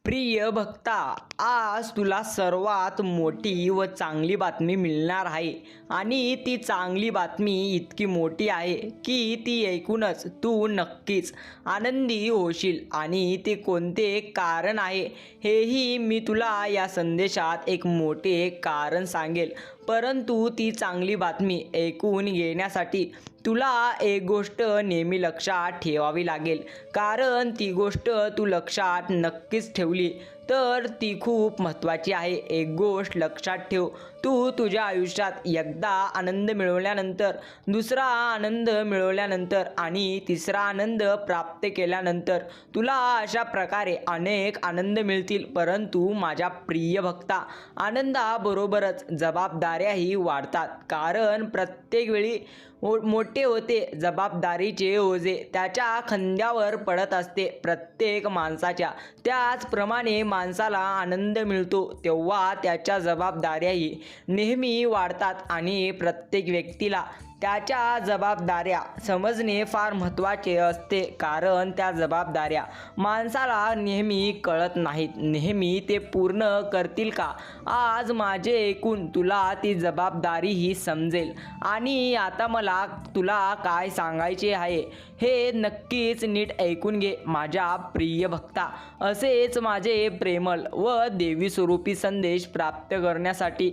प्रिय भक्ता, आज तुला सर्वात मोठी व चांगली बातमी मिळणार आहे आणि ती चांगली बातमी इतकी मोठी आहे की ती ऐकूनच तू नक्कीच आनंदी होशील. आणि ते कोणते कारण आहे हेही मी तुला या संदेशात एक मोठे कारण सांगेल. परंतु ती चांगली बातमी ऐकून घेण्यासाठी तुला एक गोष्ट नेहमी लक्षात ठेवावी लागेल, कारण ती गोष्ट तू लक्षात नक्कीच ठेवली तर ती खूप महत्त्वाची आहे. एक गोष्ट लक्षात ठेव, तू तुझ्या आयुष्यात एकदा आनंद मिळवल्यानंतर, दुसरा आनंद मिळवल्यानंतर आणि तिसरा आनंद प्राप्त केल्यानंतर तुला अशा प्रकारे अनेक आनंद मिळतील. परंतु माझ्या प्रिय भक्ता, आनंदाबरोबरच जबाबदाऱ्याही वाढतात, कारण प्रत्येक वेळी मोठे होते जबाबदारीचे ओझे त्याच्या खांद्यावर पडत असते प्रत्येक माणसाच्या. त्याचप्रमाणे माणसाला आनंद मिळतो तेव्हा त्याच्या जबाबदाऱ्याही नेहमी वाढतात आणि प्रत्येक व्यक्तीला त्याच्या जबाबदाऱ्या समजणे फार महत्त्वाचे असते, कारण त्या जबाबदाऱ्या माणसाला नेहमी कळत नाहीत. नेहमी ते पूर्ण करतील का? आज माझे ऐकून तुला ती जबाबदारीही समजेल. आणि आता मला तुला काय सांगायचे आहे हे नक्कीच नीट ऐकून घे माझ्या प्रिय भक्ता. असेच माझे प्रेमळ व देवी स्वरूपी संदेश प्राप्त करण्यासाठी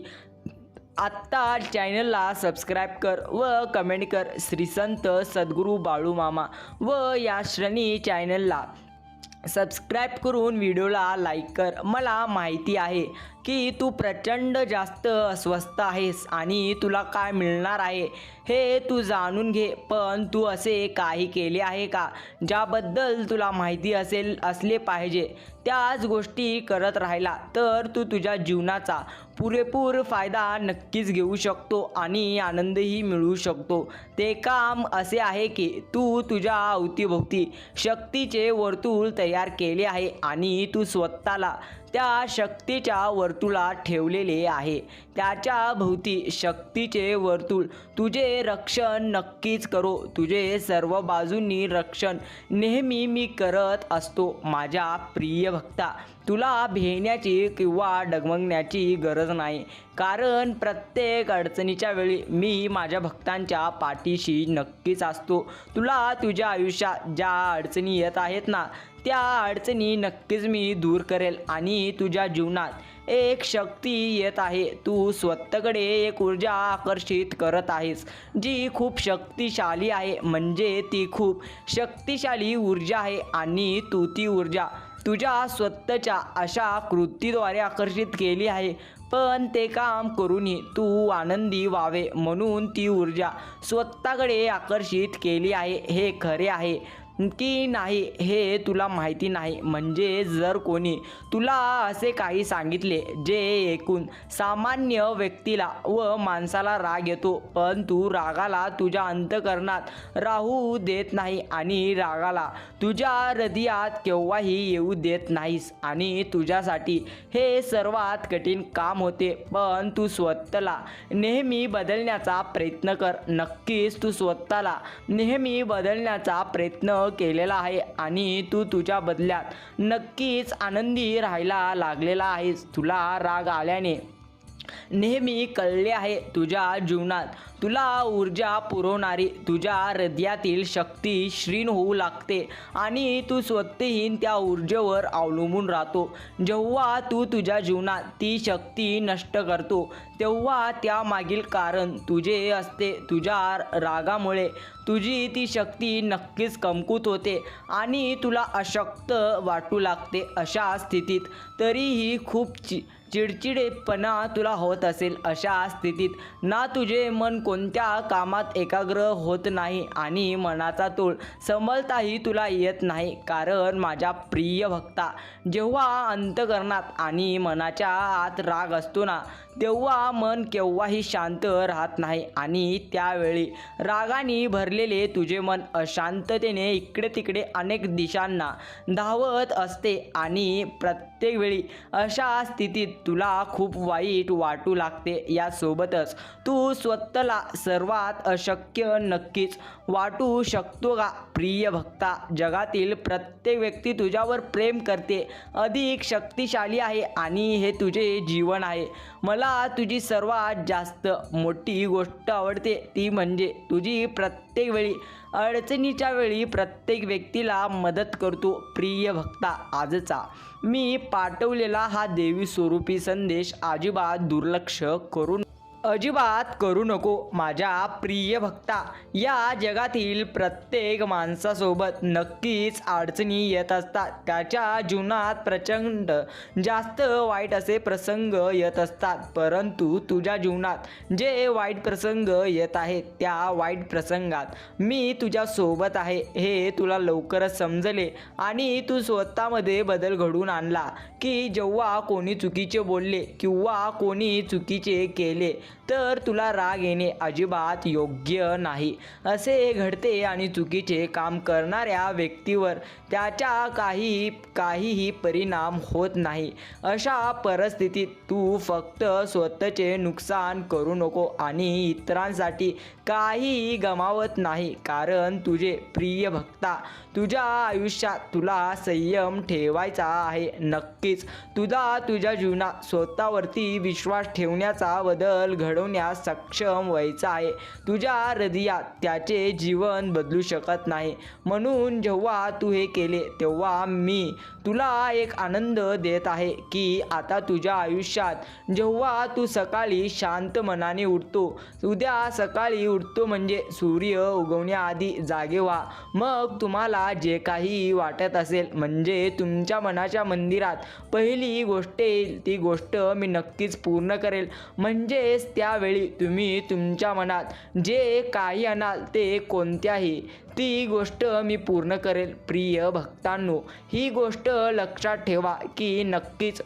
आत्ता चॅनलला सबस्क्राईब कर व कमेंट कर श्री संत सद्गुरू बाळूमामा. व या श्रेणी चॅनलला सबस्क्राईब करून व्हिडिओला लाईक कर. मला माहिती आहे की तू प्रचंड जास्त अस्वस्थ आहेस आणि तुला काय मिळणार आहे हे तू जाणून घे. पण तू असे काही केले आहे का ज्याबद्दल तुला माहिती असले पाहिजे? त्याच गोष्टी करत राहिला तर तू तुझ्या जीवनाचा पुरेपूर फायदा नक्कीच घेऊ शकतो आणि आनंदही मिळवू शकतो. ते काम असे आहे की तू तुझ्या अवतीभोवती शक्तीचे वर्तुळ तयार केले आहे आणि तू स्वतःला त्या शक्तीच्या वर्तुळात ठेवलेले आहे. त्याच्या भोवती शक्तीचे वर्तुळ तुझे रक्षण नक्कीच करो. तुझे सर्व बाजूंनी रक्षण नेहमी मी करत असतो. माझ्या प्रिय भक्ता, तुला भेण्याची किंवा डगमगण्याची गरज नाही, कारण प्रत्येक अडचणीच्या वेळी मी माझ्या भक्तांच्या पाठीशी नक्कीच असतो. तुला तुझ्या आयुष्यात ज्या अडचणी येत आहेत ना, त्या अडचणी नक्कीच मी दूर करेल. आणि तुझ्या जीवनात एक शक्ती येत आहे. तू स्वतःकडे एक ऊर्जा आकर्षित करत आहेस जी खूप शक्तिशाली आहे. म्हणजे ती खूप शक्तिशाली ऊर्जा आहे आणि तू ती ऊर्जा तुझ्या स्वतःच्या अशा कृतीद्वारे आकर्षित केली आहे. पण ते काम करूनही तू आनंदी व्हावे म्हणून ती ऊर्जा स्वतःकडे आकर्षित केली आहे. हे खरे आहे की नाही हे तुला माहिती नाही. म्हणजे जर कोणी तुला असे काही सांगितले जे ऐकून सामान्य व्यक्तीला व माणसाला राग येतो, पण तू रागाला तुझ्या अंतःकरणात राहू देत नाही आणि रागाला तुझ्या हृदयात केव्हाही येऊ देत नाहीस. आणि तुझ्यासाठी हे सर्वात कठीण काम होते, पण तू स्वतःला नेहमी बदलण्याचा प्रयत्न कर. नक्कीच तू स्वतःला नेहमी बदलण्याचा प्रयत्न केलेला आहे आणि तू तुझ्या बदल्यात नक्कीच आनंदी राहायला लागलेला आहेस. तुला राग आल्याने नेहमी कळले आहे तुझ्या जीवनात तुला ऊर्जा पुरवणारी तुझ्या हृदयातील शक्ती क्षीण होऊ लागते आणि तू स्वतःही त्या ऊर्जेवर अवलंबून राहतो. जेव्हा तू तुझ्या जीवनात ती शक्ती नष्ट करतो तेव्हा त्यामागील कारण तुझे असते. तुझ्या रागामुळे तुझी ती शक्ती नक्कीच कमकुवत होते आणि तुला अशक्त वाटू लागते. अशा स्थितीत तरीही खूप चिडचिडेपणा तुला होत असेल. अशा स्थितीत ना तुझे मन कोणत्या कामात एकाग्र होत नाही आणि मनाचा तोल समजताही तुला येत नाही. कारण माझ्या प्रिय भक्ता, जेव्हा अंतःकरणात आणि मनाच्या आत राग असतो ना, तेव्हा मन केव्हाही शांत राहत नाही आणि त्यावेळी रागाने भरलेले तुझे मन अशांततेने इकडे तिकडे अनेक दिशांना धावत असते. आणि प्रत्येक वेळी अशा स्थितीत तुला खूप वाईट वाटू लागते. यासोबतच तू स्वतःला सर्वात अशक्य नक्कीच वाटू शकतो का? प्रिय भक्ता, जगातील प्रत्येक व्यक्ती तुझ्यावर प्रेम करते, अधिक शक्तिशाली आहे आणि हे तुझे जीवन आहे. मला तुझी सर्वात जास्त मोठी गोष्ट आवडते ती म्हणजे तुझी प्रत्येक वेळी अडचणीच्या वेळी प्रत्येक व्यक्तीला मदत करतो. प्रिय भक्ता, आजचा मी पाठवलेला हा देवी स्वरूपी संदेश अजिबात करू नको. माझ्या प्रिय भक्ता, या जगातील प्रत्येक माणसासोबत नक्कीच अडचणी येत असतात. त्याच्या जीवनात प्रचंड जास्त वाईट असे प्रसंग येत असतात. परंतु तुझ्या जीवनात जे वाईट प्रसंग येत आहेत त्या वाईट प्रसंगात मी तुझ्या सोबत आहे हे तुला लवकरच समजले आणि तू स्वतःमध्ये बदल घडवून आणला की जेव्हा कोणी चुकीचे बोलले किंवा कोणी चुकीचे केले तर तुला राग येणे अजिबात योग्य नाही. असे घडते आणि चुकीचे काम करणाऱ्या व्यक्तीवर त्याचा काहीही परिणाम होत नाही. अशा परिस्थितीत तू फक्त स्वतःचे नुकसान करू नको आणि इतरांसाठी काहीही गमावत नाही. कारण तुझे प्रिय भक्ता, तुझ्या आयुष्यात तुला संयम ठेवायचा आहे. नक्कीच तुझ्या जीवनात स्वतःवरती विश्वास ठेवण्याचा बदल घडवण्यास सक्षम व्हायचा आहे. तुझ्या हृदयात त्याचे जीवन बदलू शकत नाही. म्हणून जेव्हा तू हे केले तेव्हा मी तुला एक आनंद देत आहे की आता तुझ्या आयुष्यात जेव्हा तू सकाळी शांत मनाने उठतो, उद्या सकाळी उठतो म्हणजे सूर्य उगवण्याआधी जागे व्हा. मग तुम्हाला जे काही वाटत असेल म्हणजे तुमच्या मनाच्या मंदिरात पहिली गोष्ट येईल ती गोष्ट मी नक्कीच पूर्ण करेल. म्हणजेच त्यावेळी तुम्ही तुमच्या मनात जे काही आणाल ते कोणत्याही ती गोष्ट मी पूर्ण करेल. प्रिय भक्तांनो, ही गोष्ट लक्षात ठेवा की नक्कीच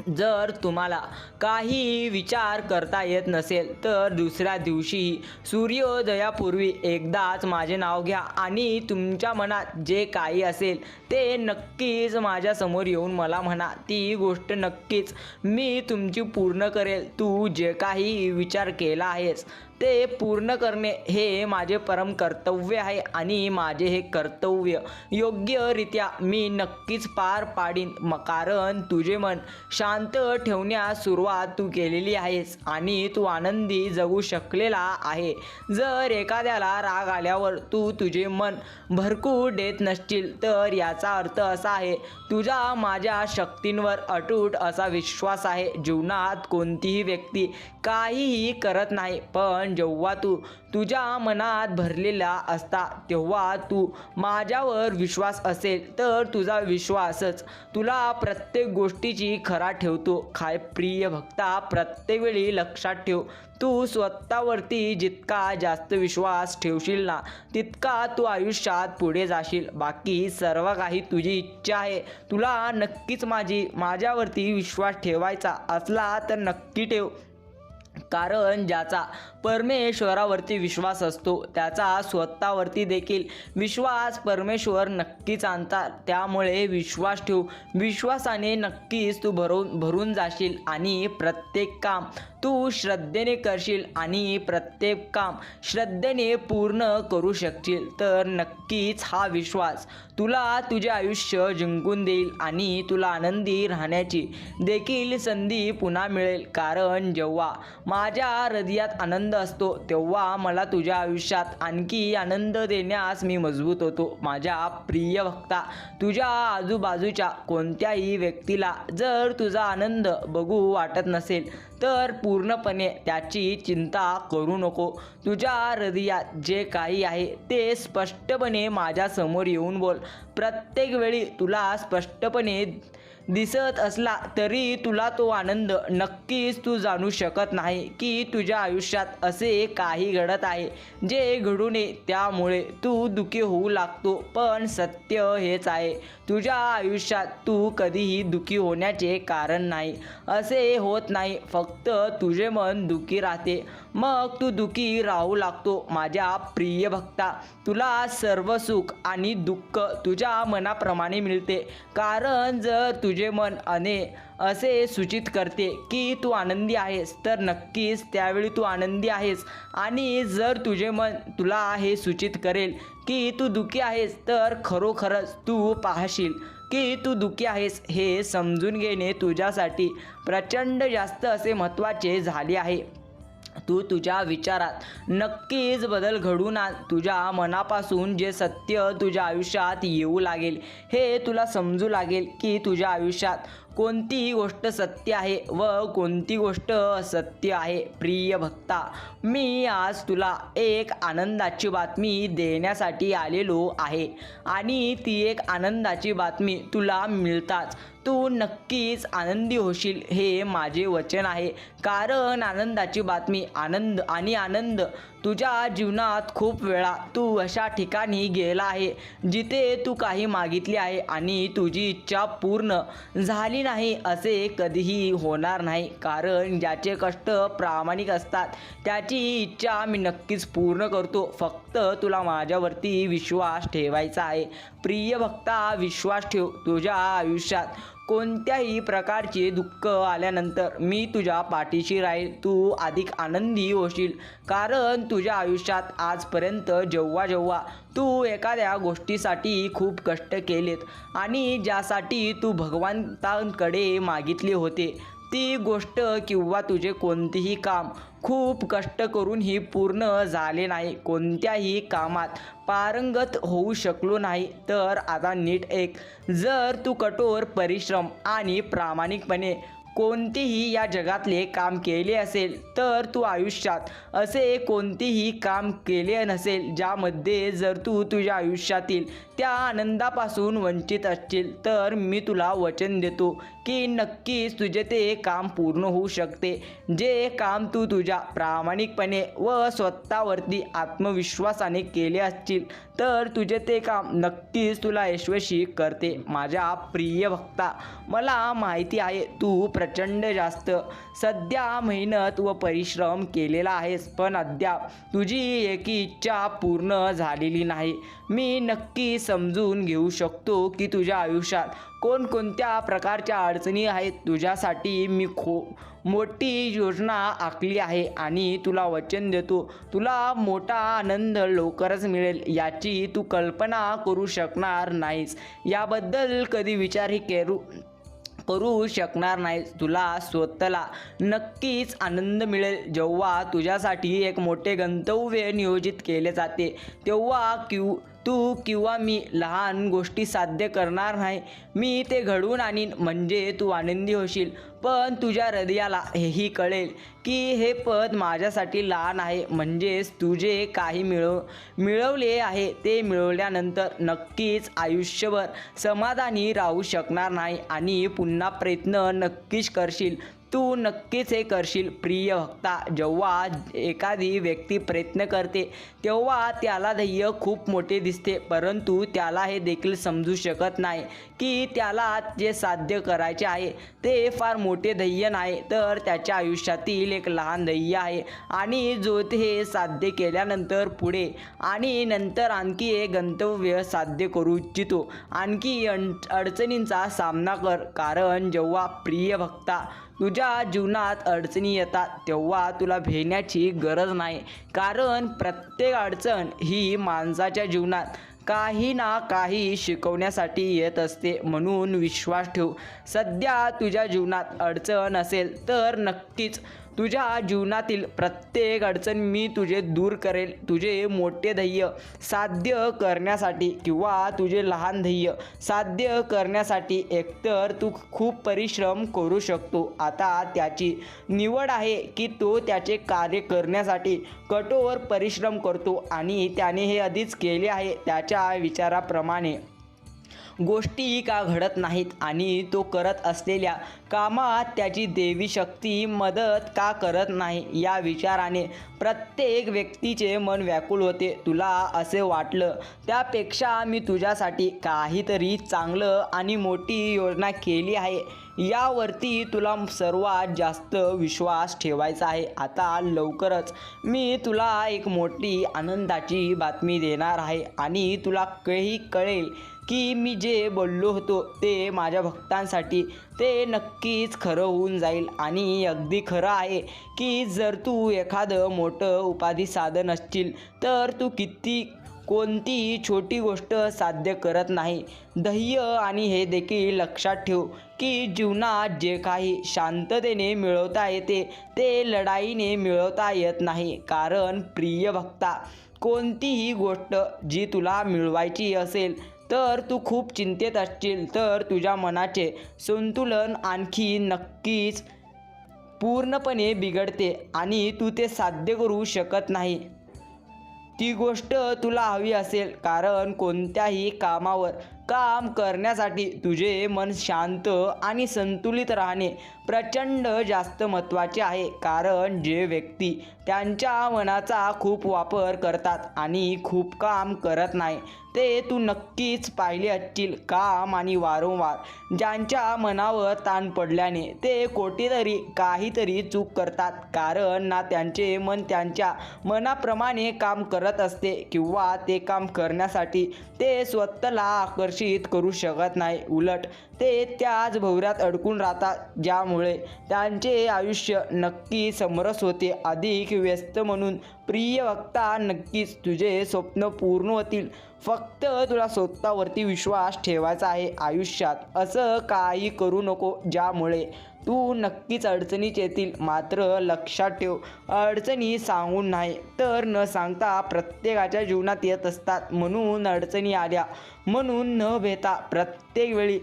जर तुम्हाला काही विचार करता येत नसेल तर दुसऱ्या दिवशी सूर्योदयापूर्वी एकदाच माझे नाव घ्या आणि तुमच्या मनात जे काही असेल ते नक्कीच माझ्यासमोर येऊन मला म्हणा. ती गोष्ट नक्कीच मी तुमची पूर्ण करेल. तू जे काही विचार केला आहेस ते पूर्ण करणे हे माझे परम कर्तव्य आहे आणि माझे हे कर्तव्य योग्यरित्या मी नक्कीच पार पाडीन. कारण तुझे मन शांत ठेवण्यास सुरुवात तू केलेली आहेस आणि तू आनंदी जगू शकलेला आहे. जर एखाद्याला राग आल्यावर तू तुझे मन भरकू देत नसशील तर याचा अर्थ असा आहे तुझा माझ्या शक्तींवर अटूट असा विश्वास आहे. जीवनात कोणतीही व्यक्ती काहीही करत नाही, पण जेव्हा तू तुझ्या मनात भरलेला असता तेव्हा तू माझ्यावर विश्वास असेल तर तुझा विश्वासच तुला प्रत्येक गोष्टीची खरा ठेवतो. प्रिय भक्ता, प्रत्येक वेळी लक्षात ठेव, तू स्वतःवरती जितका जास्त विश्वास ठेवशील ना तितका तू आयुष्यात पुढे जाशील. बाकी सर्व काही तुझी इच्छा आहे. तुला नक्कीच माझ्यावरती विश्वास ठेवायचा असला तर नक्की ठेव. कारण ज्याचा परमेश्वरावरती विश्वास असतो त्याचा स्वतःवरती देखील विश्वास परमेश्वर नक्कीच आणतात. त्यामुळे विश्वास ठेव. विश्वासाने नक्कीच तू भरून जाशील आणि प्रत्येक काम तू श्रद्धेने करशील आणि प्रत्येक काम श्रद्धेने पूर्ण करू शकशील. तर नक्कीच हा विश्वास तुला तुझे आयुष्य जिंकून देईल आणि तुला आनंदी राहण्याची देखील संधी पुन्हा मिळेल. कारण जेव्हा माझ्या हृदयात आनंद असतो तेव्हा मला तुझ्या आयुष्यात आणखी आनंद देण्यास मी मजबूत होतो. माझ्या प्रिय भक्ता, तुझ्या आजूबाजूच्या कोणत्याही व्यक्तीला जर तुझा आनंद बघू वाटत नसेल तर पूर्णपणे त्याची चिंता करू नको. तुझ्या हृदयात जे काही आहे ते स्पष्टपणे माझ्यासमोर येऊन बोल. प्रत्येक वेळी तुला स्पष्टपणे दिसत असला तरी तुला तो आनंद नक्कीच तू जाणू शकत नाही की तुझ्या आयुष्यात असे काही घडत आहे जे घडू नये, त्यामुळे तू दुःखी होऊ लागतो. पण सत्य हेच आहे, तुझ्या आयुष्यात तू कधीही दुःखी होण्याचे कारण नाही. असे होत नाही, फक्त तुझे मन दुःखी राहते, मग तू दुःखी राहू लागतो. माझ्या प्रिय भक्ता, तुला सर्व सुख आणि दुःख तुझ्या मनाप्रमाणे मिळते. कारण जर तुझे मन असे सूचित करते की तू आनंदी आहेस तर नक्कीच त्यावेळी तू आनंदी आहेस, आणि जर तुझे मन तुला हे सूचित करेल की तू दुःखी आहेस तर खरोखरच तू पाहशील की तू दुःखी आहेस. हे समजून घेणे तुझ्यासाठी प्रचंड जास्त असे महत्त्वाचे झाले आहे. तू तुझ्या विचारात नक्कीच बदल घडवून आण. तुझ्या मनापासून जे सत्य तुझ्या आयुष्यात येऊ लागेल हे तुला समजू लागेल की तुझ्या आयुष्यात कोणती गोष्ट सत्य आहे व कोणती गोष्ट असत्य आहे. प्रिय भक्ता, मी आज तुला एक आनंदाची बातमी देण्यासाठी आलेलो आहे, आणि ती एक आनंदाची बातमी तुला मिळताच तू नक्कीच आनंदी होशील हे माझे वचन आहे. कारण आनंदाची बातमी, आनंद तुझ्या जीवनात खूप वेळा तू अशा ठिकाणी गेला आहे जिथे तू काही मागितले आहे आणि तुझी इच्छा पूर्ण झाली नाही. असे कधीही होणार नाही, कारण ज्याचे कष्ट प्रामाणिक असतात त्याची इच्छा मी नक्कीच पूर्ण करतो. फक्त तुला माझ्यावरती विश्वास ठेवायचा आहे. प्रिय भक्ता, विश्वास ठेव. तुझ्या आयुष्यात कोणत्याही प्रकारचे दुःख आल्यानंतर मी तुझ्या पाठीशी राहील. तू अधिक आनंदी होशील, कारण तुझ्या आयुष्यात आजपर्यंत जेव्हा तू एखाद्या गोष्टीसाठी खूप कष्ट केलेत आणि ज्यासाठी तू भगवंतांकडे मागितले होते, ती गोष्ट किंवा तुझे कोणतेही काम खूप कष्ट करूनही पूर्ण झाले नाही, कोणत्याही कामात पारंगत होऊ शकलो नाही, तर आता नीट ऐक. जर तू कठोर परिश्रम आणि प्रामाणिकपणे कोणतेही या जगातले काम केले असेल तर तू आयुष्यात असे कोणतेही काम केले नसेल ज्यामध्ये जर तू तुझ्या आयुष्यातील त्या आनंदापासून वंचित असशील, तर मी तुला वचन देतो की नक्कीच तुझे ते काम पूर्ण होऊ शकते. जे काम तू तुझ्या प्रामाणिकपणे व स्वतःवरती आत्मविश्वासाने केले असतील तर तुझे ते काम नक्कीच तुला यशस्वी करते. माझ्या प्रिय भक्ता, मला माहिती आहे तू प्रचंड जास्त सध्या मेहनत व परिश्रम केलेला आहेस, पण अद्याप तुझी एकही इच्छा पूर्ण झालेली नाही. मी नक्की समजून घेऊ शकतो की तुझ्या आयुष्यात कोणकोणत्या प्रकारच्या अडचणी आहेत. तुझ्यासाठी मी मोठी योजना आखली आहे आणि तुला वचन देतो, तुला मोठा आनंद लवकरच मिळेल याची तू कल्पना करू शकणार नाहीस. याबद्दल कधी विचारही करू शकणार नाहीस. तुला स्वतःला नक्कीच आनंद मिळेल जेव्हा तुझ्यासाठी एक मोठे गंतव्य नियोजित केले जाते. तेव्हा तू किंवा मी लहान गोष्टी साध्य करणार नाही, मी ते घडवून आणीन. म्हणजे तू आनंदी होशील, पण तुझ्या हृदयाला हेही कळेल की हे पद माझ्यासाठी लहान आहे. म्हणजेच तुझे काही मिळवले आहे ते मिळवल्यानंतर नक्कीच आयुष्यभर समाधानी राहू शकणार नाही आणि पुन्हा प्रयत्न नक्कीच करशील. तू नक्कीच हे करशील. प्रिय भक्ता, जेव्हा एखादी व्यक्ती प्रयत्न करते तेव्हा त्याला ध्येय खूप मोठे दिसते, परंतु त्याला हे देखील समजू शकत नाही की त्याला जे साध्य करायचे आहे ते फार मोठे ध्येय नाही, तर त्याच्या आयुष्यातील एक लहान ध्येय आहे, आणि जो ते साध्य केल्यानंतर पुढे आणि नंतर आणखी एक गंतव्य साध्य करू इच्छितो. आणखी अडचणींचा सामना कर, कारण जेव्हा प्रिय भक्ता तुझ्या जीवनात अडचणी येतात तेव्हा तुला भेण्याची गरज नाही, कारण प्रत्येक अडचण ही माणसाच्या जीवनात काही ना काही शिकवण्यासाठी येत असते. म्हणून विश्वास ठेव. सध्या तुझ्या जीवनात अडचण असेल तर नक्कीच तुझ्या जीवनातील प्रत्येक अडचण मी तुझे दूर करेल. तुझे मोठे ध्येय साध्य करण्यासाठी किंवा तुझे लहान ध्येय साध्य करण्यासाठी एकतर तू खूप परिश्रम करू शकतो. आता त्याची निवड आहे की तो त्याचे कार्य करण्यासाठी कठोर परिश्रम करतो आणि त्याने हे आधीच केले आहे. त्याच्या विचाराप्रमाणे गोष्टी का घडत नाहीत आणि तो करत असलेल्या कामात त्याची देवी शक्ती मदत का करत नाही, या विचाराने प्रत्येक व्यक्तीचे मन व्याकुळ होते. तुला असे वाटलं त्यापेक्षा मी तुझ्यासाठी काहीतरी चांगलं आणि मोठी योजना केली आहे, यावरती तुला सर्वात जास्त विश्वास ठेवायचा आहे. आता लवकरच मी तुला एक मोठी आनंदाची बातमी देणार आहे आणि तुला कळेल की मी जे बोललो होतो ते माझ्या भक्तांसाठी ते नक्कीच खरं होऊन जाईल. आणि अगदी खरं आहे की जर तू एखादं मोठं उपाधी साधन असशील तर तू कोणतीही छोटी गोष्ट साध्य करत नाही. ध्येय आणि हे देखील लक्षात ठेव की जीवनात जे काही शांततेने मिळवता येते ते लढाईने मिळवता येत नाही. कारण प्रिय भक्ता, कोणतीही गोष्ट जी तुला मिळवायची असेल तर तू खूप चिंतेत असशील तर तुझ्या मनाचे संतुलन आणखी नक्कीच पूर्णपणे बिघडते आणि तू ते साध्य करू शकत नाही. ती गोष्ट तुला हवी असेल, कारण कोणत्याही कामावर काम करण्यासाठी तुझे मन शांत आणि संतुलित राहणे प्रचंड जास्त महत्त्वाचे आहे. कारण जे व्यक्ती त्यांच्या मनाचा खूप वापर करतात आणि खूप काम करत नाही ते तू नक्कीच पाहिले असतील. काम आणि वारंवार ज्यांच्या मनावर ताण पडल्याने ते कोठेतरी काहीतरी चूक करतात. कारण ना त्यांचे मन त्यांच्या मनाप्रमाणे काम करत असते किंवा ते काम करण्यासाठी ते स्वतःला आकर्षित करू शकत नाही. उलट ते त्याच भोवऱ्यात अडकून राहतात, ज्यामुळे त्यांचे आयुष्य नक्की समरस होते, अधिक व्यस्त. म्हणून प्रिय भक्ता, नक्कीच तुझे स्वप्न पूर्ण होतील. फक्त तुला स्वतःवरती विश्वास ठेवायचा आहे. आयुष्यात असं काही करू नको ज्यामुळे तू नक्कीच अडचणीत येतील. मात्र लक्षात ठेव, अडचणी सांगून नाही तर न सांगता प्रत्येकाच्या जीवनात येत असतात. म्हणून अडचणी आल्या म्हणून न भेता प्रत्येक वेळी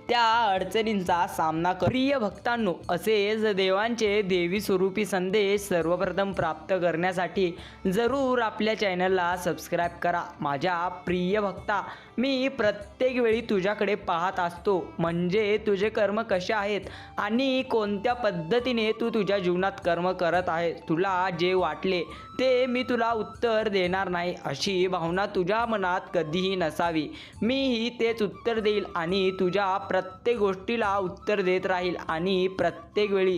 त्या अडचणींचा सामना कर. प्रिय भक्तांनो, असेच देवांचे देवी स्वरूपी संदेश सर्वप्रथम प्राप्त करण्यासाठी जरूर आपल्या चॅनलला सबस्क्राईब करा. माझ्या प्रिय भक्ता, मी प्रत्येक वेळी तुझ्याकडे पाहत असतो, म्हणजे तुझे कर्म कसे आहेत आणि कोणत्या पद्धतीने तू तुझ्या जीवनात कर्म करत आहेस. तुला जे वाटले ते मी तुला उत्तर देणार नाही अशी भावना तुझ्या मनात कधीही नसावी. मीही तेच उत्तर देईल आणि तुझ्या प्रत्येक गोष्टीला उत्तर देत राहील. आणि प्रत्येक वेळी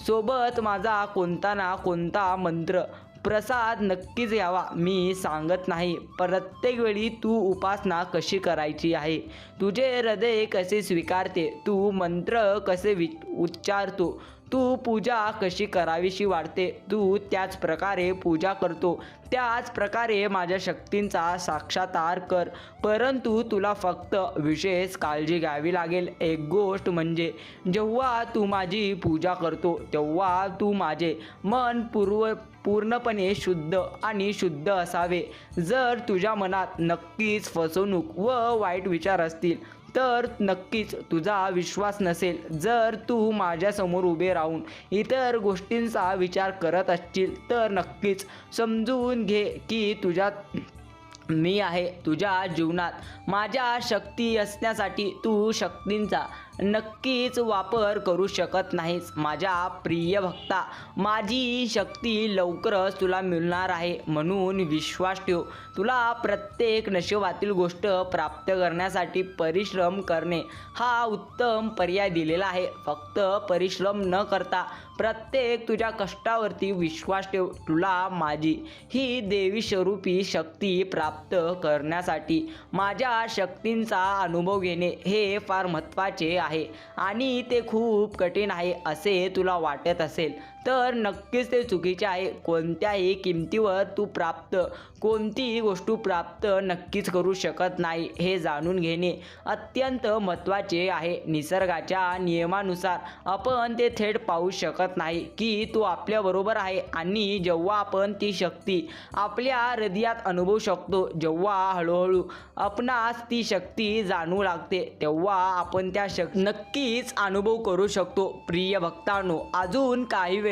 सोबत माझा कोणता ना कोणता मंत्र प्रसाद नक्कीच घ्यावा. मी सांगत नाही प्रत्येक वेळी तू उपासना कशी करायची आहे, तुझे हृदय कसे स्वीकारते, तू मंत्र कसे उच्चारतो, तू पूजा कशी करावीशी वाटते, तू त्याच प्रकारे पूजा करतो. त्याच प्रकारे माझ्या शक्तींचा साक्षात्कार कर. परंतु तुला फक्त विशेष काळजी घ्यावी लागेल. एक गोष्ट म्हणजे जेव्हा तू माझी पूजा करतो तेव्हा तू माझे मन पूर्णपणे शुद्ध आणि शुद्ध असावे. जर तुझ्या मनात नक्कीच फसवणूक व वाईट विचार असतील तर नक्कीच तुझा विश्वास नसेल. जर तू माझ्यासमोर उभे राहून इतर गोष्टींचा विचार करत असशील तर नक्कीच समजून घे की मी आहे. तुझ्या जीवनात माझ्या शक्ती असण्यासाठी तू शक्तींचा नक्कीच वापर करू शकत नाहीस. माझ्या प्रिय भक्ता, माझी शक्ती लवकरच तुला मिळणार आहे, म्हणून विश्वास ठेव. तुला प्रत्येक नशिबातील गोष्ट प्राप्त करण्यासाठी परिश्रम करणे हा उत्तम पर्याय दिलेला आहे. फक्त परिश्रम न करता प्रत्येक तुझ्या कष्टावरती विश्वास ठेव. तुला माझी ही देवी स्वरूपी शक्ती प्राप्त करण्यासाठी माझ्या शक्तींचा अनुभव घेणे हे फार महत्त्वाचे आहे आणि ते खूप कठीण आहे असे तुला वाटत असेल तर नक्कीच ते चुकीचे आहे. कोणत्याही किमतीवर तू कोणतीही गोष्ट प्राप्त नक्कीच करू शकत नाही हे जाणून घेणे अत्यंत महत्त्वाचे आहे. निसर्गाच्या नियमानुसार आपण ते थेट पाहू शकत नाही की तो आपल्याबरोबर आहे आणि जेव्हा आपण ती शक्ती आपल्या हृदयात अनुभवू शकतो, जेव्हा हळूहळू आपणास ती शक्ती जाणू लागते, तेव्हा आपण त्या नक्कीच अनुभव करू शकतो. प्रिय भक्तांनो, अजून काही वेळ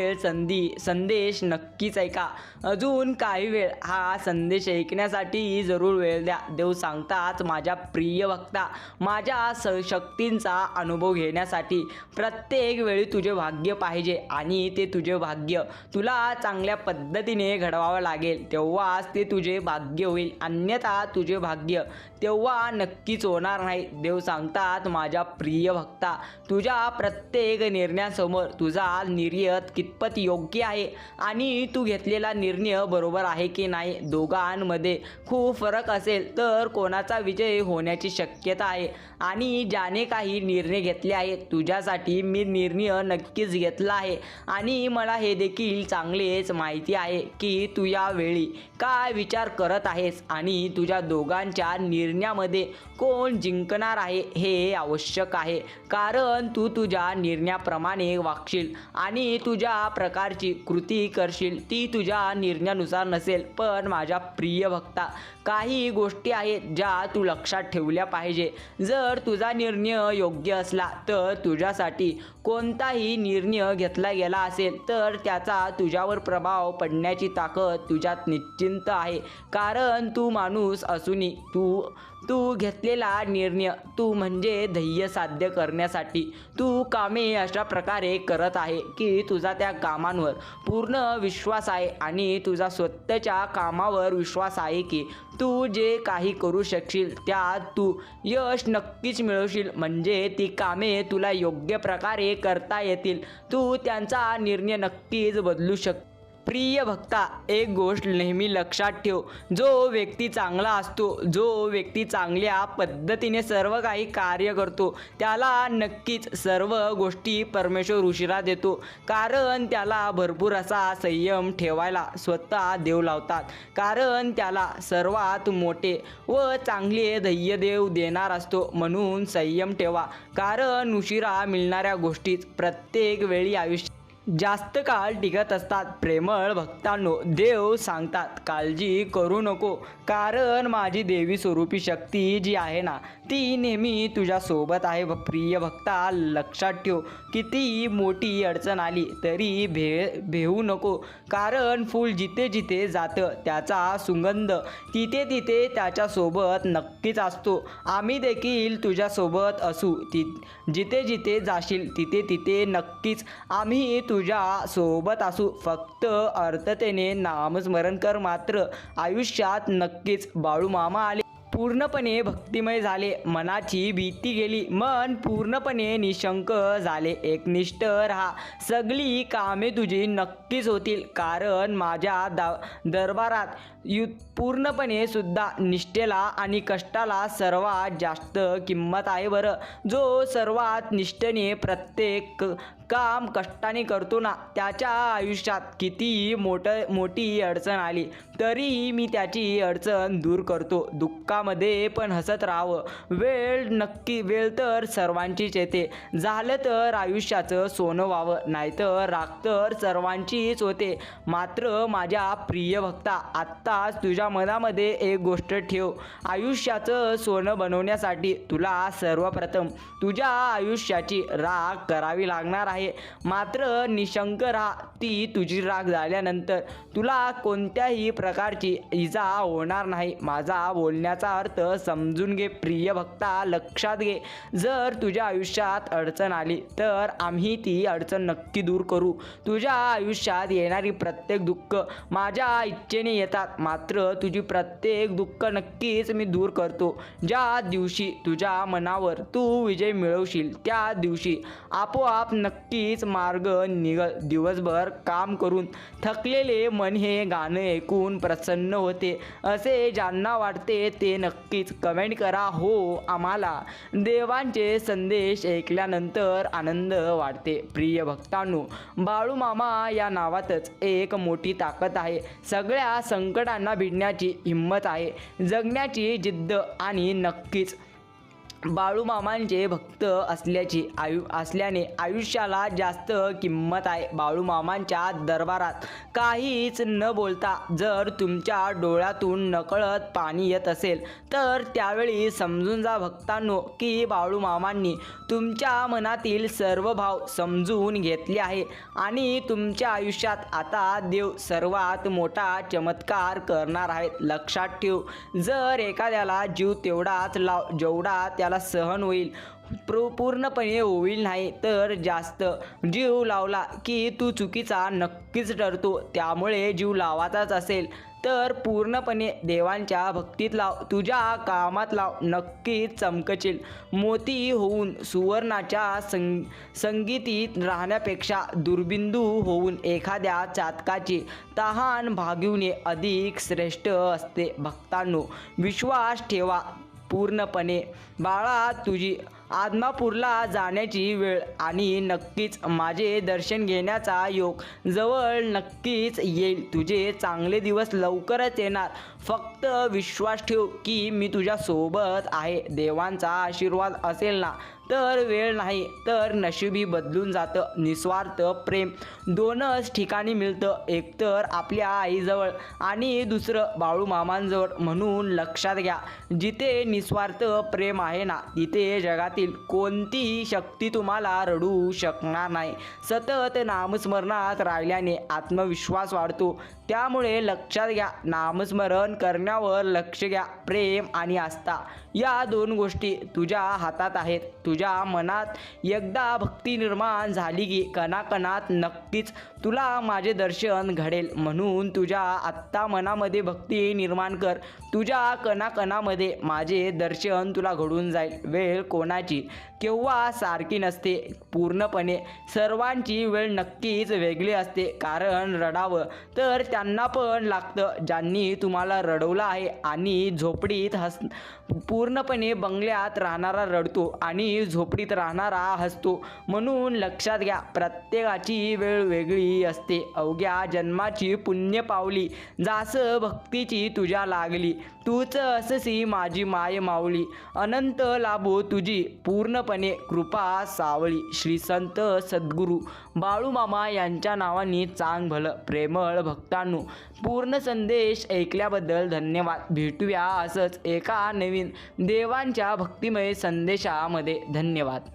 संदेश नक्कीच ऐका. अजून काही वेळ हा संदेश ऐकण्यासाठी जरूर वेळ द्या. देव सांगतात, माझ्या प्रिय भक्ता, माझ्या शक्तींचा अनुभव घेण्यासाठी प्रत्येक वेळी तुझे भाग्य पाहिजे आणि ते तुझे भाग्य तुला चांगल्या पद्धतीने घडवावं लागेल, तेव्हाच ते तुझे भाग्य होईल. अन्यथा तुझे भाग्य तेव्हा नक्कीच होणार नाही. देव सांगतात, माझ्या प्रिय प्रिय भक्ता, तुझ्या प्रत्येक निर्णयासमोर तुझा निर्णय कितपत योग्य आहे आणि तू घेतलेला निर्णय बरोबर आहे की नाही, दोघांमध्ये खूप फरक असेल तर कोणाचा विजय होण्याची शक्यता आहे. आणि ज्याने काही निर्णय घेतले आहेत तुझ्यासाठी, मी निर्णय नक्कीच घेतला आहे आणि मला हे देखील चांगलेच माहिती आहे की तू यावेळी काय विचार करत आहेस आणि तुझ्या दोघांच्या निर्णयामध्ये कोण जिंकणार आहे हे आवश्यक आहे. कारण तू तुझ्या निर्णयाप्रमाणे वागशील आणि तुझ्या प्रकारची कृती करशील ती तुझ्या निर्णयानुसार नसेल. पण माझ्या प्रिय भक्ता, काही गोष्टी आहेत ज्या तू लक्षात ठेवल्या पाहिजे. जर तुझा निर्णय योग्य असला तर तुझ्यासाठी कोणताही निर्णय घेतला गेला असेल तर त्याचा तुझ्यावर प्रभाव पडण्याची ताकद तुझ्यात निश्चिंत आहे. कारण तू माणूस असूनही तू घेतलेला निर्णय तू म्हणजे ध्येय साध्य करण्यासाठी तू कामे अशा प्रकारे करत आहे की तुझा त्या कामांवर पूर्ण विश्वास आहे आणि तुझा स्वतःच्या कामावर विश्वास आहे की तू जे काही करू शकशील त्यात तू यश नक्कीच मिळवशील. म्हणजे ती कामे तुला योग्य प्रकारे करता येतील. तू त्यांचा निर्णय नक्कीच बदलू शकतो. प्रिय भक्ता, एक गोष्ट नेहमी लक्षात ठेव, जो व्यक्ती चांगला असतो, जो व्यक्ती चांगल्या पद्धतीने सर्व काही कार्य करतो त्याला नक्कीच सर्व गोष्टी परमेश्वर उशिरा देतो. कारण त्याला भरपूर असा संयम ठेवायला स्वतः देव लावतात. कारण त्याला सर्वात मोठे व चांगले ध्येयदेव देणार असतो. म्हणून संयम ठेवा. कारण उशिरा मिळणाऱ्या गोष्टीच प्रत्येक वेळी आयुष्य जास्त काळ टिकत असतात. प्रेमळ भक्तांनो, देव सांगतात काळजी करू नको, कारण माझी देवी स्वरूपी शक्ती जी आहे ना ती नेहमी तुझ्या सोबत आहे. प्रिय भक्ता, लक्षात ठेव, किती मोठी अडचण आली तरी भेऊ नको. कारण फूल जिथे जिथे जातं त्याचा सुगंध तिथे तिथे त्याच्यासोबत नक्कीच असतो. आम्ही देखील तुझ्यासोबत असू. जिथे जिथे जाशील तिथे तिथे नक्कीच आम्ही तुझ्या सोबत असू. फक्त अर्थतेने नामस्मरण कर. मात्र आयुष्यात नक्कीच बाळूमामा आले, पूर्णपणे भक्तिमय झाले, मनाची भीती गेली, मन पूर्णपणे निशंक झाले. एकनिष्ठ राहा, सगळी कामे तुझी नक्कीच होतील. कारण माझ्या दरबारात पूर्णपणे सुद्धा निष्ठेला आणि कष्टाला सर्वात जास्त किंमत आहे. बरं, जो सर्वात निष्ठेने प्रत्येक काम कष्टाने करतो ना त्याच्या आयुष्यात किती मोठी अडचण आली तरी मी त्याची अडचण दूर करतो. दुःखामध्ये पण हसत राहावं. वेळ तर सर्वांचीच येते. झालं तर आयुष्याचं सोनं व्हावं, नाहीतर राख तर सर्वांचीच होते. मात्र माझ्या प्रिय भक्ता, आत्ताच तुझ्या मनामध्ये एक गोष्ट ठेव. आयुष्याचं सोनं बनवण्यासाठी तुला सर्वप्रथम तुझ्या आयुष्याची राख करावी लागणार आहे. मात्र निशंक राहा. ती तुझी राख झाल्यानंतर तुला कोणत्याही प्रकारची इजा होणार नाही. माझा बोलण्याचा अर्थ समजून घे प्रिय भक्ता. लक्षात घे, जर तुझ्या आयुष्यात अडचण आली तर आम्ही ती अडचण नक्की दूर करू. तुझ्या आयुष्यात येणारी प्रत्येक दुःख माझ्या इच्छेने येतात. मात्र तुझी प्रत्येक दुःख नक्कीच मी दूर करतो. ज्या दिवशी तुझ्या मनावर तू विजय मिळवशील त्या दिवशी आपोआप नक्कीच मार्ग निघल. दिवसभर काम करून थकलेले मन हे गाणं ऐकून प्रसन्न होते असे ज्यांना वाटते ते नक्कीच कमेंट करा. हो, आम्हाला देवांचे संदेश ऐकल्यानंतर आनंद वाटते. प्रिय भक्तांनो, बाळूमामा या नावातच एक मोठी ताकद आहे. सगळ्या संकटांना भिडण्याची हिंमत आहे, जगण्याची जिद्द आणि नक्कीच बाळूमामांचे भक्त असल्याने आयुष्याला जास्त किंमत आहे. बाळूमामांच्या दरबारात काहीच न बोलता जर तुमच्या डोळ्यातून नकळत पाणी येत असेल तर त्यावेळी समजून जा भक्तांनो की बाळूमामांनी तुमच्या मनातील सर्व भाव समजून घेतले आहे आणि तुमच्या आयुष्यात आता देव सर्वात मोठा चमत्कार करणार आहेत. लक्षात ठेव, जर एखाद्याला जीव तेवढाच लाव जेवढा त्याला सहन होईल, पूर्णपणे होईल नाही तर जास्त जीव लावला की तू चुकीचा नक्कीच ठरतो. त्यामुळे जीव लावायचाच असेल तर पूर्णपणे देवांच्या भक्तीत लाव, तुझ्या कामात लाव, नक्कीच चमकशील. मोती होऊन सुवर्णाच्या संगतीत राहण्यापेक्षा दुर्बिंदू होऊन एखाद्या चातकाची तहान भागविणे अधिक श्रेष्ठ असते. भक्तांनो, विश्वास ठेवा पूर्णपणे. बाळा, तुझी आदमापूरला जाण्याची वेळ आणि नक्कीच माझे दर्शन घेण्याचा योग जवळ नक्कीच येईल. तुझे चांगले दिवस लवकरच येणार. फक्त विश्वास ठेव की मी तुझ्या सोबत आहे. देवांचा आशीर्वाद असेल ना, तर वेळ नाही तर नशीबही बदलून जातं. निस्वार्थ प्रेम दोनच ठिकाणी मिळतं, एकतर आपल्या आईजवळ आणि दुसरं बाळूमामांजवळ. म्हणून लक्षात घ्या, जिथे निस्वार्थ प्रेम आहे ना, तिथे जगातील कोणतीही शक्ती तुम्हाला रडू शकणार नाही. सतत नामस्मरणात राहिल्याने आत्मविश्वास वाढतो. त्यामुळे लक्षात घ्या, नामस्मरण करण्यावर लक्ष द्या. प्रेम आणि आस्था या दोन गोष्टी तुझ्या हातात आहेत. तुझ्या मनात एकदा भक्ती निर्माण झाली की कणाकणात नक्कीच तुला माझे दर्शन घडेल. म्हणून तुझ्या आत्ता मनामध्ये भक्ती निर्माण कर. तुझ्या कणाकणामध्ये माझे दर्शन तुला घडून जाईल. वेळ कोणाची केव्हा सारखी नसते. पूर्णपणे सर्वांची वेळ नक्कीच वेगळी असते. कारण रडावं तर त्यांना पण लागतं ज्यांनी तुम्हाला रडवलं आहे. आणि झोपडीत पूर्णपणे बंगल्यात राहणारा रडतो आणि झोपडीत राहणारा हसतो. म्हणून लक्षात घ्या, प्रत्येकाची वेळ वेगळी असते. अवघ्या जन्माची पुण्य पावली, जास भक्तीची तुझ्या लागली. तूच अससी माझी माय माऊली, अनंत लाभो तुझी पूर्णपणे कृपा सावळी. श्री संत सद्गुरू बाळूमामा यांच्या नावाने चांग भलं. प्रेमळ भक्तांनो, पूर्ण संदेश ऐकल्याबद्दल धन्यवाद. भेटूया असंच एका नवीन देवांच्या भक्तिमय संदेशामध्ये. धन्यवाद.